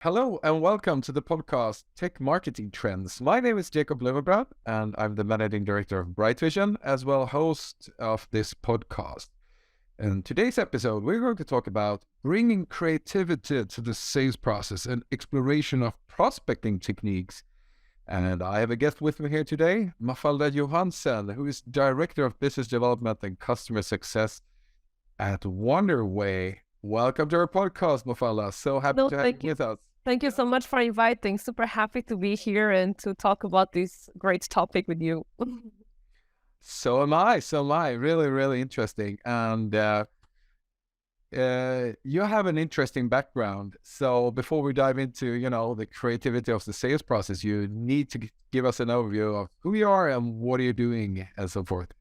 Hello and welcome to the podcast Tech Marketing Trends. My name is Jacob Löwenbrand and I'm the Managing Director of Bright Vision, as well host of this podcast. In today's episode, we're going to talk about bringing creativity to the sales process and exploration of prospecting techniques. And I have a guest with me here today, Mafalda Johannsen, who is Director of Business Development and Customer Success at Wonderway. Welcome to our podcast, Mafalda. So happy to have you with us. Thank you so much for inviting. Super happy to be here and to talk about this great topic with you. So am I. Really, really interesting. And you have an interesting background. So before we dive into, the creativity of the sales process, you need to give us an overview of who you are and what are you doing and so forth.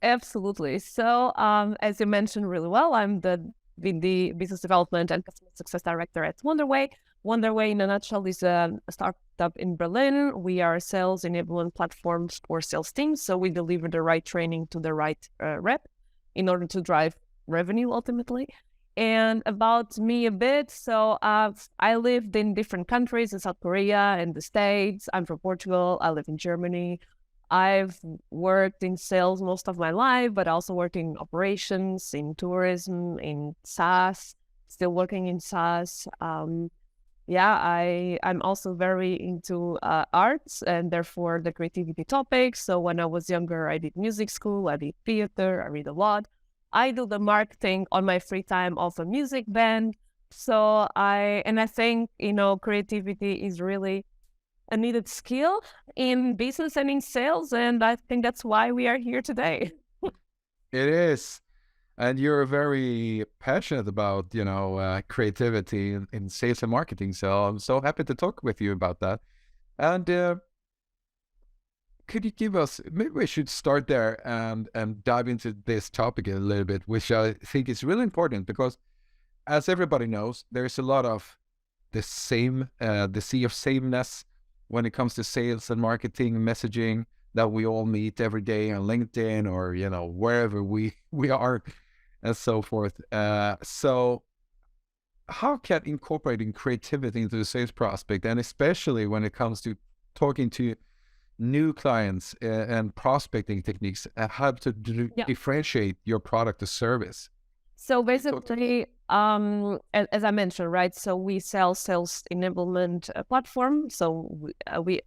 Absolutely. So as you mentioned really well, I'm the Business Development and Customer Success Director at Wonderway. Wonderway, in a nutshell, is a startup in Berlin. We are a sales enablement platform for sales teams. So we deliver the right training to the right rep in order to drive revenue ultimately. And about me a bit. So I lived in different countries, in South Korea and the States. I'm from Portugal. I live in Germany. I've worked in sales most of my life, but also worked in operations, in tourism, in SaaS, still working in SaaS. I'm also very into arts and therefore the creativity topics. So when I was younger, I did music school, I did theater, I read a lot. I do the marketing on my free time of a music band. So I think, creativity is really a needed skill in business and in sales. And I think that's why we are here today. It is. And you're very passionate about, creativity in sales and marketing. So I'm so happy to talk with you about that. And could you give us, maybe we should start there and dive into this topic a little bit, which I think is really important because as everybody knows, there's a lot of the sea of sameness when it comes to sales and marketing messaging that we all meet every day on LinkedIn or, wherever we are and so forth. So how can incorporating creativity into the sales prospect, and especially when it comes to talking to new clients and prospecting techniques, help to differentiate your product or service? So basically, as I mentioned, right? So we sell sales enablement platform. So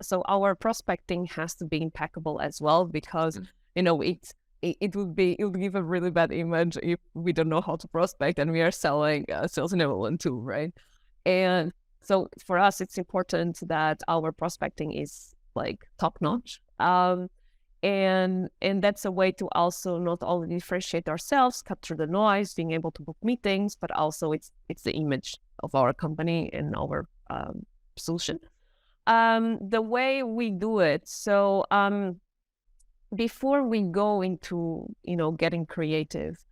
so our prospecting has to be impeccable as well, because it would give a really bad image if we don't know how to prospect and we are selling sales enablement too, right? And so for us, it's important that our prospecting is like top notch. And that's a way to also not only differentiate ourselves, cut through the noise, being able to book meetings, but also it's the image of our company and our solution. The way we do it, so before we go into getting creative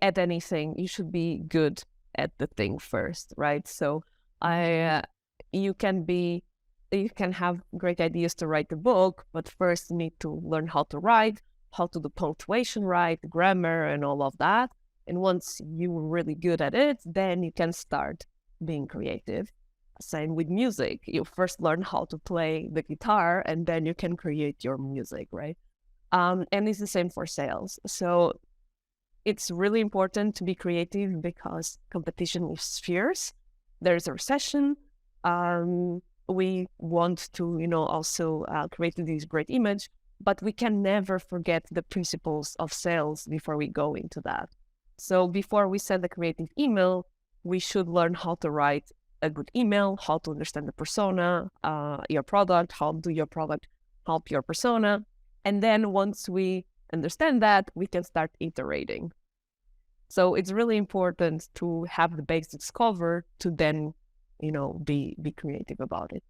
at anything, you should be good at the thing first, right? So you can have great ideas to write the book, but first you need to learn how to write, how to do punctuation right, grammar, and all of that. And once you're really good at it, then you can start being creative. Same with music. You first learn how to play the guitar, and then you can create your music, right? And it's the same for sales. So it's really important to be creative because competition is fierce. There's a recession. We want to, also create this great image, but we can never forget the principles of sales before we go into that. So before we send a creative email, we should learn how to write a good email, how to understand the persona, your product, how do your product help your persona. And then once we understand that, we can start iterating. So it's really important to have the basics covered to then be creative about it.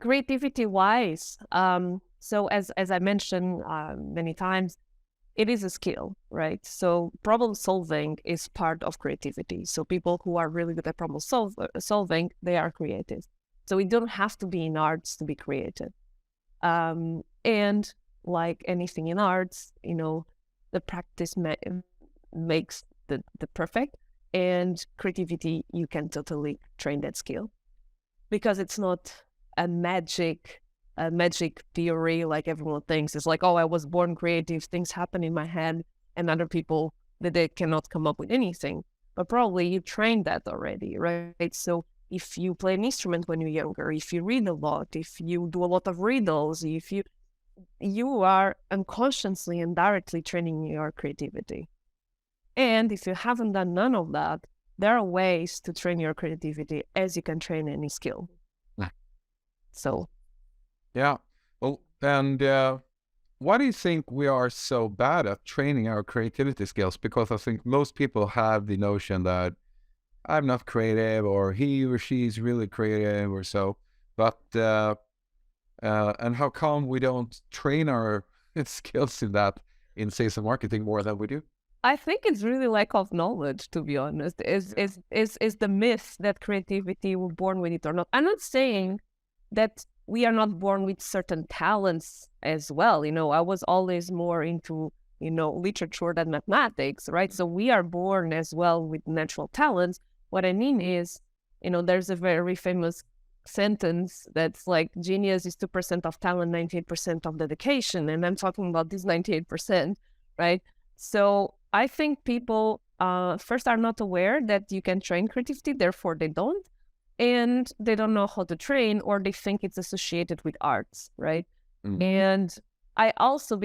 Creativity wise, so as I mentioned many times, it is a skill, right? So problem solving is part of creativity. So people who are really good at problem solving, they are creative. So we don't have to be in arts to be creative. And like anything in arts, the practice makes the perfect. And creativity, you can totally train that skill because it's not a magic theory like everyone thinks. It's like, oh, I was born creative, things happen in my head, and other people that they cannot come up with anything. But probably you trained that already, right? So if you play an instrument when you're younger, if you read a lot, if you do a lot of riddles, if you are unconsciously and directly training your creativity. And if you haven't done none of that, there are ways to train your creativity as you can train any skill. Yeah. So, yeah. Well, and why do you think we are so bad at training our creativity skills? Because I think most people have the notion that I'm not creative, or he or she is really creative, or so. But and how come we don't train our skills in sales and marketing more than we do? I think it's really lack of knowledge, to be honest. Is the myth that creativity we're born with it or not? I'm not saying that we are not born with certain talents as well. I was always more into literature than mathematics, right? So we are born as well with natural talents. What I mean is, there's a very famous sentence that's like, genius is 2% of talent, 98% of dedication, and I'm talking about this 98%, right? So I think people first are not aware that you can train creativity, therefore they don't, and they don't know how to train, or they think it's associated with arts, right? Mm-hmm. And I also,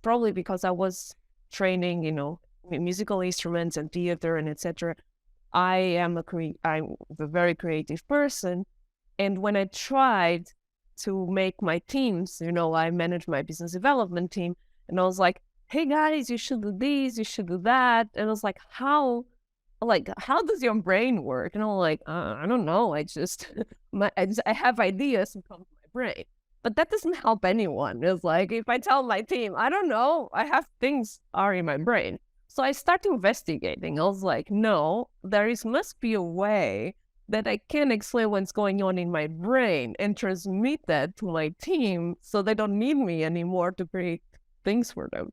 probably because I was training, musical instruments and theater and etc. I'm a very creative person, and when I tried to make my teams, I managed my business development team, and I was like, hey guys, you should do this, you should do that. And I was like, how does your brain work? And I'm like, I don't know. I have ideas that come to my brain. But that doesn't help anyone. It's like, if I tell my team, I don't know, I have things are in my brain. So I start investigating. I was like, no, must be a way that I can explain what's going on in my brain and transmit that to my team so they don't need me anymore to create things for them.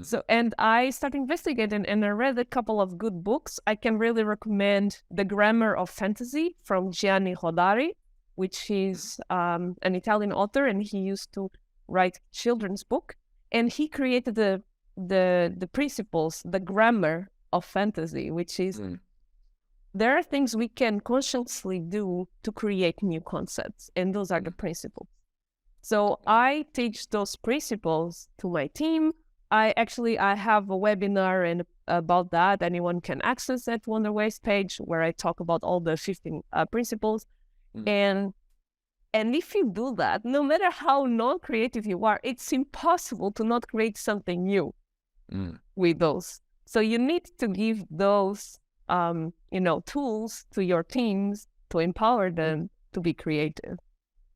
So, and I started investigating, and I read a couple of good books. I can really recommend The Grammar of Fantasy from Gianni Rodari, which is an Italian author, and he used to write children's book. And he created the principles, the grammar of fantasy, which is there are things we can consciously do to create new concepts, and those are the principles. So I teach those principles to my team. I have a webinar about that. Anyone can access that Wonderway's page where I talk about all the 15 principles. And if you do that, no matter how non-creative you are, it's impossible to not create something new with those. So you need to give those, tools to your teams to empower them to be creative.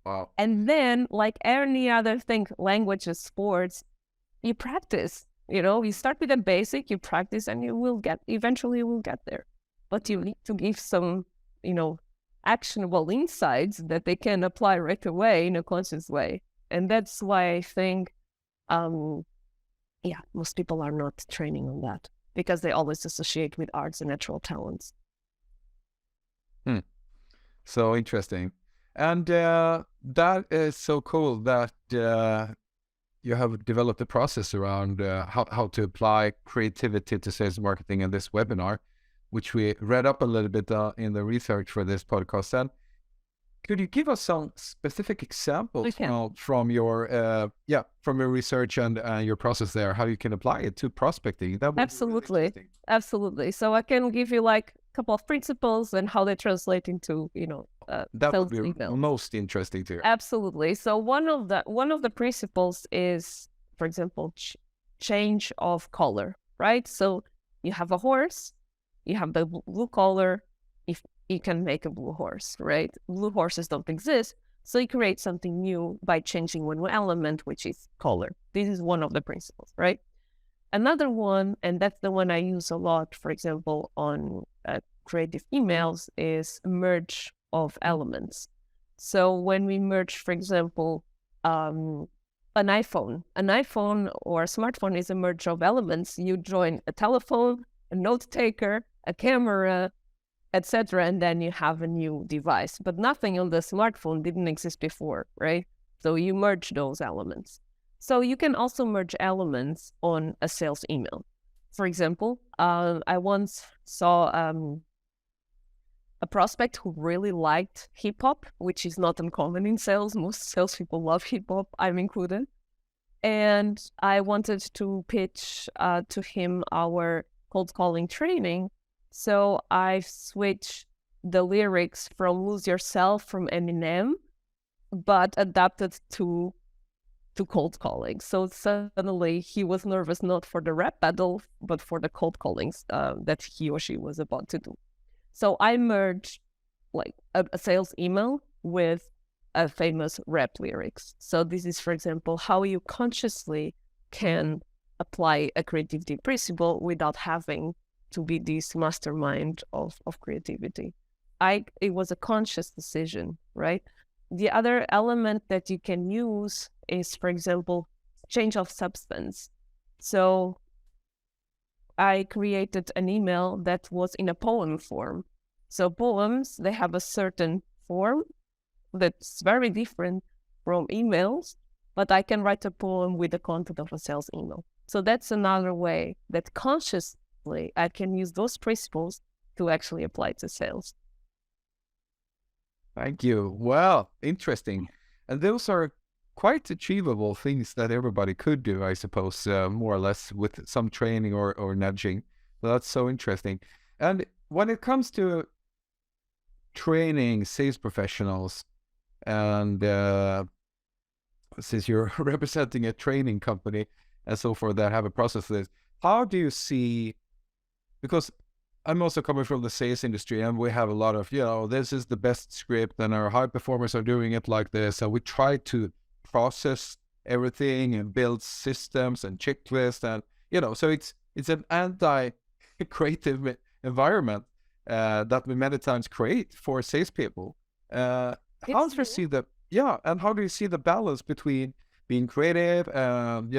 Wow. And then, like any other thing, languages, sports, you practice, you start with the basic, you practice, and eventually you will get there. But you need to give some, actionable insights that they can apply right away in a conscious way. And that's why I think, most people are not training on that because they always associate with arts and natural talents. So interesting. And that is so cool that you have developed a process around how to apply creativity to sales marketing in this webinar, which we read up a little bit in the research for this podcast. And could you give us some specific examples from your research and your process there, how you can apply it to prospecting? That would Absolutely. be really Absolutely. So I can give you like a couple of principles and how they translate into, that sales would be email. most interesting to hear. Absolutely. So one of the principles is, for example, change of color, right? So you have a horse, you have the blue color. If you can make a blue horse, right? Blue horses don't exist, so you create something new by changing one element, which is color. This is one of the principles, right? Another one, and that's the one I use a lot, for example, on creative emails, is merge of elements. So when we merge, for example, an iPhone or a smartphone is a merge of elements. You join a telephone, a note taker, a camera, etc. And then you have a new device. But nothing on the smartphone didn't exist before, right? So you merge those elements. So you can also merge elements on a sales email. For example, I once saw a prospect who really liked hip hop, which is not uncommon in sales. Most salespeople love hip hop, I'm included. And I wanted to pitch to him our cold calling training. So I switched the lyrics from Lose Yourself from Eminem, but adapted to cold calling. So suddenly he was nervous not for the rap battle, but for the cold callings that he or she was about to do. So I merged like a sales email with a famous rap lyrics. So this is, for example, how you consciously can apply a creativity principle without having to be this mastermind of creativity. It was a conscious decision, right? The other element that you can use is, for example, change of substance. So I created an email that was in a poem form. So poems, they have a certain form that's very different from emails, but I can write a poem with the content of a sales email. So that's another way that consciously I can use those principles to actually apply to sales. Thank you. Well, interesting. And those are quite achievable things that everybody could do, I suppose, more or less with some training or nudging. So that's so interesting. And when it comes to training sales professionals, and since you're representing a training company and so forth that have a process for this, how do you see, because I'm also coming from the sales industry, and we have a lot of, this is the best script and our high performers are doing it like this. And we try to process everything and build systems and checklists. And, so it's an anti-creative environment that we many times create for salespeople. How do you see and how do you see the balance between being creative and,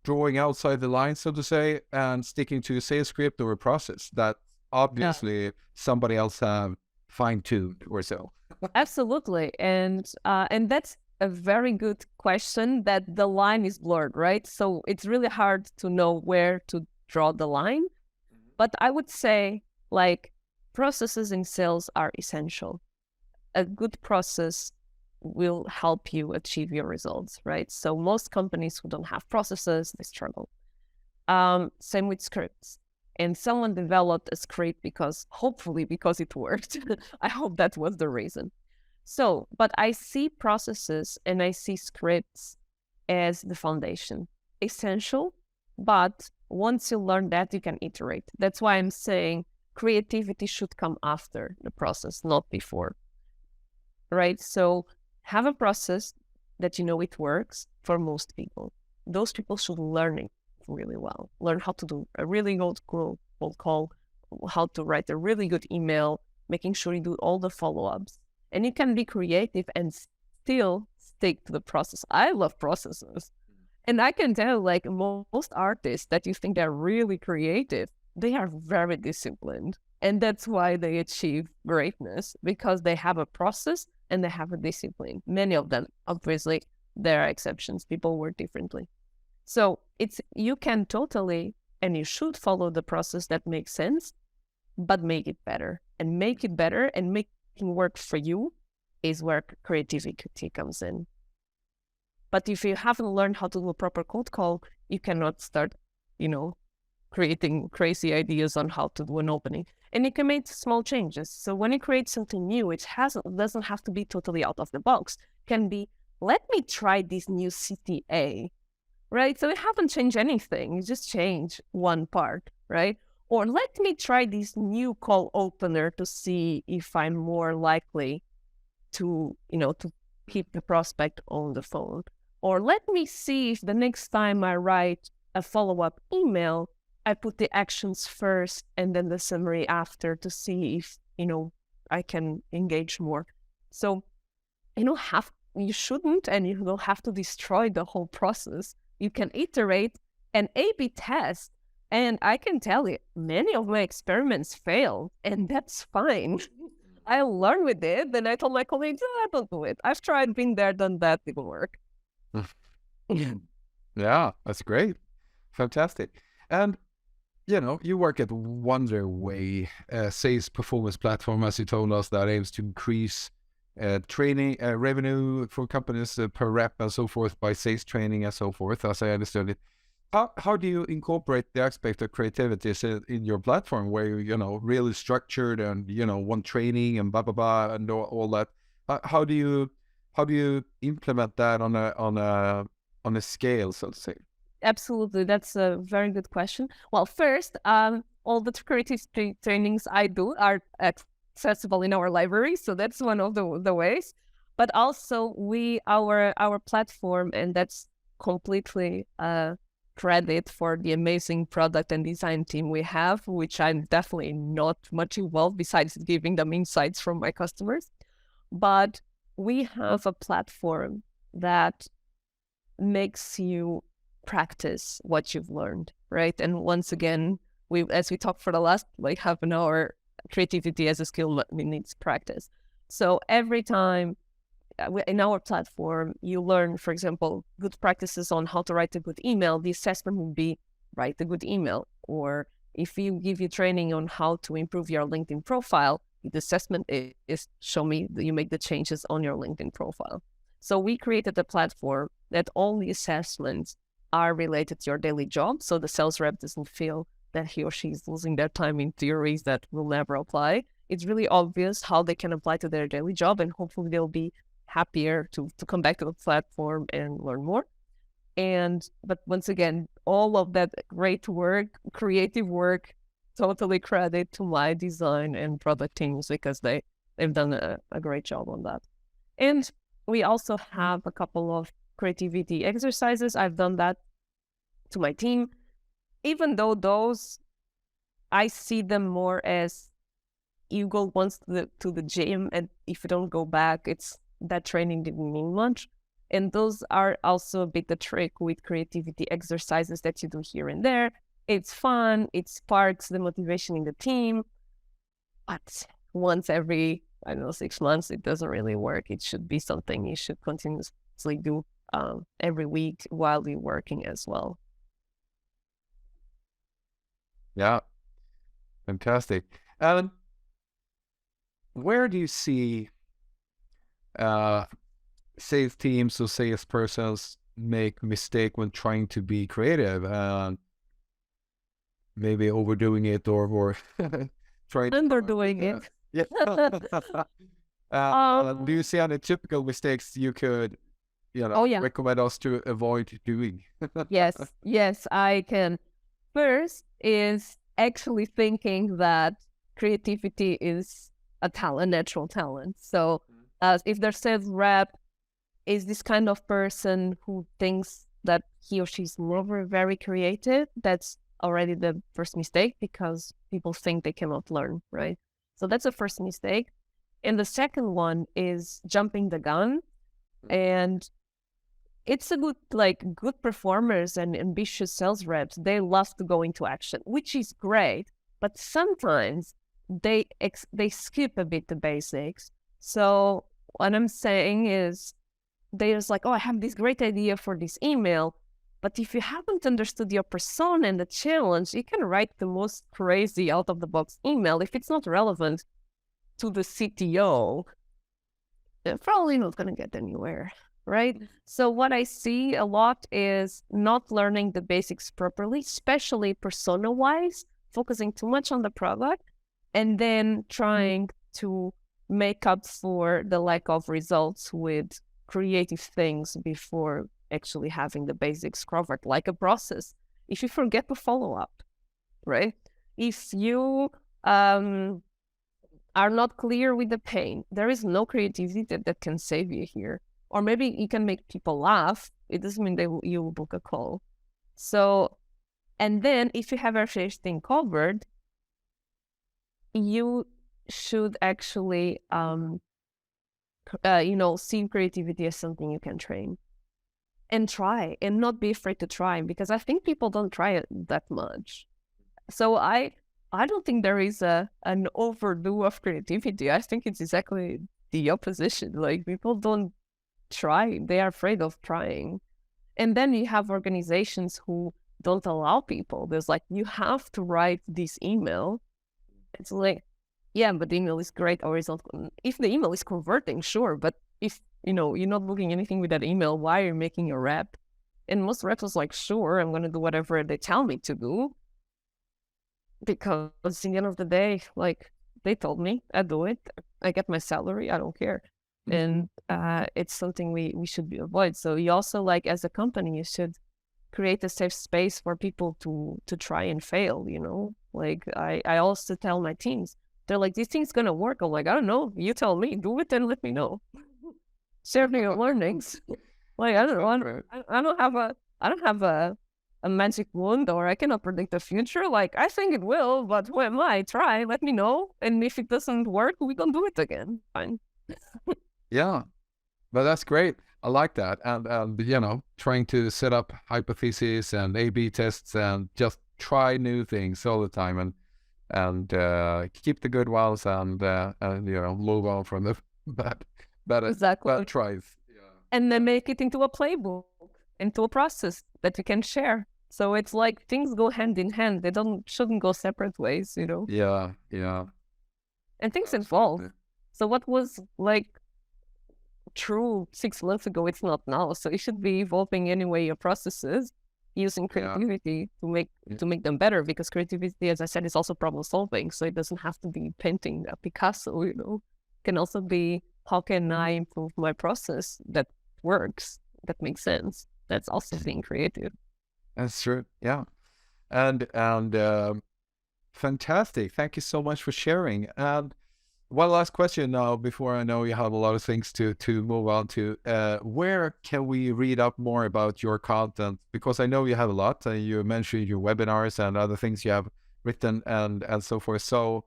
drawing outside the line, so to say, and sticking to a sales script or a process that obviously somebody else have fine-tuned or so? Absolutely. And that's a very good question, that the line is blurred, right? So it's really hard to know where to draw the line. But I would say, like, processes in sales are essential. A good process will help you achieve your results, right? So most companies who don't have processes, they struggle. Same with scripts. And someone developed a script hopefully because it worked. I hope that was the reason. So, but I see processes and I see scripts as the foundation, essential, but once you learn that, you can iterate. That's why I'm saying creativity should come after the process, not before, right? So have a process that it works for most people. Those people should learn it really well. Learn how to do a really good cold call, how to write a really good email, making sure you do all the follow-ups. And you can be creative and still stick to the process. I love processes. And I can tell, like, most artists that you think they're really creative, they are very disciplined. And that's why they achieve greatness, because they have a process and they have a discipline. Many of them, obviously, there are exceptions. People work differently. So you can totally, and you should follow the process that makes sense, but make it better. And make it better and making work for you is where creativity comes in. But if you haven't learned how to do a proper cold call, you cannot start, creating crazy ideas on how to do an opening. And you can make small changes. So when you create something new, it doesn't have to be totally out of the box. It can be, let me try this new CTA, right? So you haven't changed anything. You just change one part, right? Or let me try this new call opener to see if I'm more likely to keep the prospect on the phone. Or let me see if the next time I write a follow-up email, I put the actions first and then the summary after to see if, I can engage more. So you shouldn't, and you don't have to destroy the whole process. You can iterate and A/B test And I can tell you, many of my experiments failed, and that's fine. I learned with it, then I told my colleagues, don't do it. I've tried, been there, done that, didn't work. Yeah, that's great. Fantastic. And you work at Wonderway, a sales performance platform, as you told us, that aims to increase training revenue for companies per rep and so forth by sales training and so forth, as I understood it. How do you incorporate the aspect of creativity in your platform, where really structured and want training and blah blah blah and all that? How do you implement that on a scale, so to say? Absolutely, that's a very good question. Well, first, all the creative trainings I do are accessible in our library, so that's one of the ways. But also, our platform, and that's completely credit for the amazing product and design team we have, which I'm definitely not much involved besides giving them insights from my customers. But we have a platform that makes you practice what you've learned, right? And once again, as we talked for the last half an hour, creativity as a skill needs practice. So every time in our platform, you learn, for example, good practices on how to write a good email. The assessment would be write a good email. Or if you give you training on how to improve your LinkedIn profile, the assessment is show me that you make the changes on your LinkedIn profile. So we created a platform that all the assessments are related to your daily job. So the sales rep doesn't feel that he or she is losing their time in theories that will never apply. It's really obvious how they can apply to their daily job, and hopefully they'll be happier to come back to the platform and learn more. But once again, all of that great work, creative work, totally credit to my design and product teams, because they've done a great job on that. And we also have a couple of creativity exercises. I've done that to my team, even though those, I see them more as you go once to the gym, and if you don't go back, it's that training didn't mean much. And those are also a bit the trick with creativity exercises that you do here and there. It's fun, it sparks the motivation in the team, but once every, 6 months, it doesn't really work. It should be something you should continuously do every week while you're working as well. Yeah, fantastic. Alan, where do you see sales teams or salespersons make mistake when trying to be creative, and maybe overdoing it or trying underdoing it? Yeah. Do you see any typical mistakes you could recommend us to avoid doing? Yes, I can. First is actually thinking that creativity is a talent, natural talent. So if their sales rep is this kind of person who thinks that he or she's never very creative, that's already the first mistake, because people think they cannot learn, right? So that's the first mistake. And the second one is jumping the gun. And it's a good performers and ambitious sales reps, they love to go into action, which is great, but sometimes they skip a bit the basics. So what I'm saying is, they're just like, oh, I have this great idea for this email, but if you haven't understood your persona and the challenge, you can write the most crazy out of the box email. If it's not relevant to the CTO, they're probably not going to get anywhere, right? So what I see a lot is not learning the basics properly, especially persona-wise, focusing too much on the product, and then trying to make up for the lack of results with creative things before actually having the basics covered, like a process. If you forget to follow up, right? If you are not clear with the pain, there is no creativity that can save you here. Or maybe you can make people laugh. It doesn't mean you will book a call. So, and then if you have everything covered, you should actually see creativity as something you can train and try, and not be afraid to try, because I think people don't try it that much. So I don't think there is an overdue of creativity. I think it's exactly the opposition. Like people don't try; they are afraid of trying. And then you have organizations who don't allow people. There's like you have to write this email. It's like, yeah, but the email is great or is not. If the email is converting, sure, but if you're not looking anything with that email, why are you making a rep? And most reps was like, sure, I'm gonna do whatever they tell me to do because in the end of the day, like they told me, I do it. I get my salary. I don't care. And it's something we should be avoid. So you also like as a company, you should create a safe space for people to try and fail. Like I also tell my teams, they're like, this thing's gonna work. I'm like, I don't know. You tell me, do it and let me know. Share your learnings. Like I don't know. I don't have a magic wand or I cannot predict the future. Like I think it will, but who am I? Try, let me know. And if it doesn't work, we can do it again. Fine. Yeah, but that's great. I like that. And trying to set up hypotheses and A/B tests and just try new things all the time and keep the good ones and move on from the Exactly. bad tries. Yeah. And then make it into a playbook, into a process that you can share. So it's like things go hand in hand. They shouldn't go separate ways, Yeah. And things evolve. So what was like true 6 months ago, it's not now. So it should be evolving anyway your processes using creativity to make them better, because creativity, as I said, is also problem solving. So it doesn't have to be painting a Picasso, It can also be, how can I improve my process that works, that makes sense? That's also being creative. That's true. Yeah. And fantastic. Thank you so much for sharing. And one last question now, before I know you have a lot of things to move on to. Where can we read up more about your content? Because I know you have a lot. You mentioned your webinars and other things you have written and so forth. So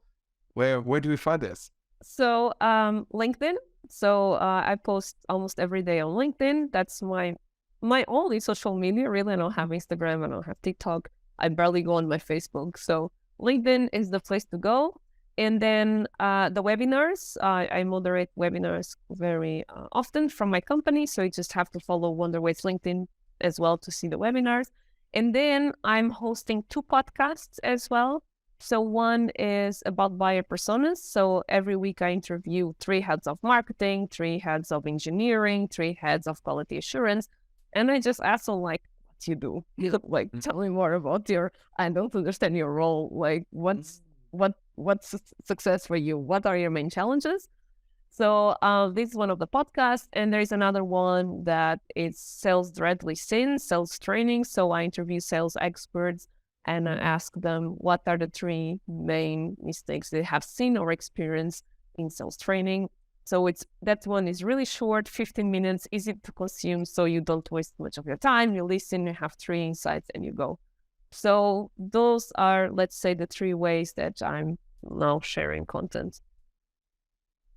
where do we find this? So LinkedIn. So I post almost every day on LinkedIn. That's my only social media. Really, I don't have Instagram. I don't have TikTok. I barely go on my Facebook. So LinkedIn is the place to go. And then the webinars, I moderate webinars very often from my company. So you just have to follow Wonderway's LinkedIn as well to see the webinars. And then I'm hosting 2 podcasts as well. So one is about buyer personas. So every week I interview 3 heads of marketing, 3 heads of engineering, 3 heads of quality assurance. And I just ask them, like, what you do? Like, tell me more about I don't understand your role. Like, what's success for you? What are your main challenges? So this is one of the podcasts, and there is another one that is sales directly sales training. So I interview sales experts and I ask them what are the 3 main mistakes they have seen or experienced in sales training. So that one is really short, 15 minutes, easy to consume, so you don't waste much of your time. You listen, you have 3 insights, and you go. So those are, let's say, the 3 ways that I'm now sharing content.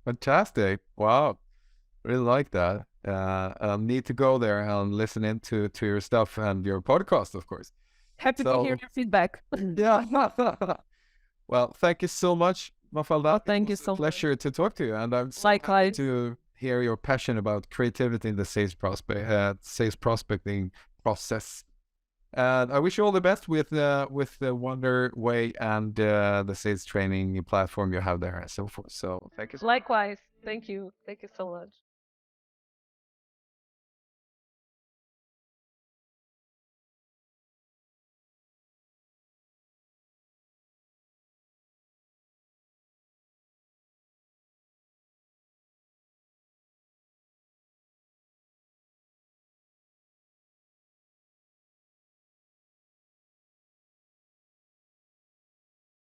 Fantastic. Wow. Really like that. Need to go there and listen into your stuff and your podcast, of course. Happy to hear your feedback. Yeah. Well, thank you so much, Mafalda. Thank you so much. Pleasure to talk to you. And I'm so happy to hear your passion about creativity in the sales prospecting process. And I wish you all the best with the Wonderway and the sales training platform you have there and so forth. So thank you. Likewise. Thank you. Thank you so much.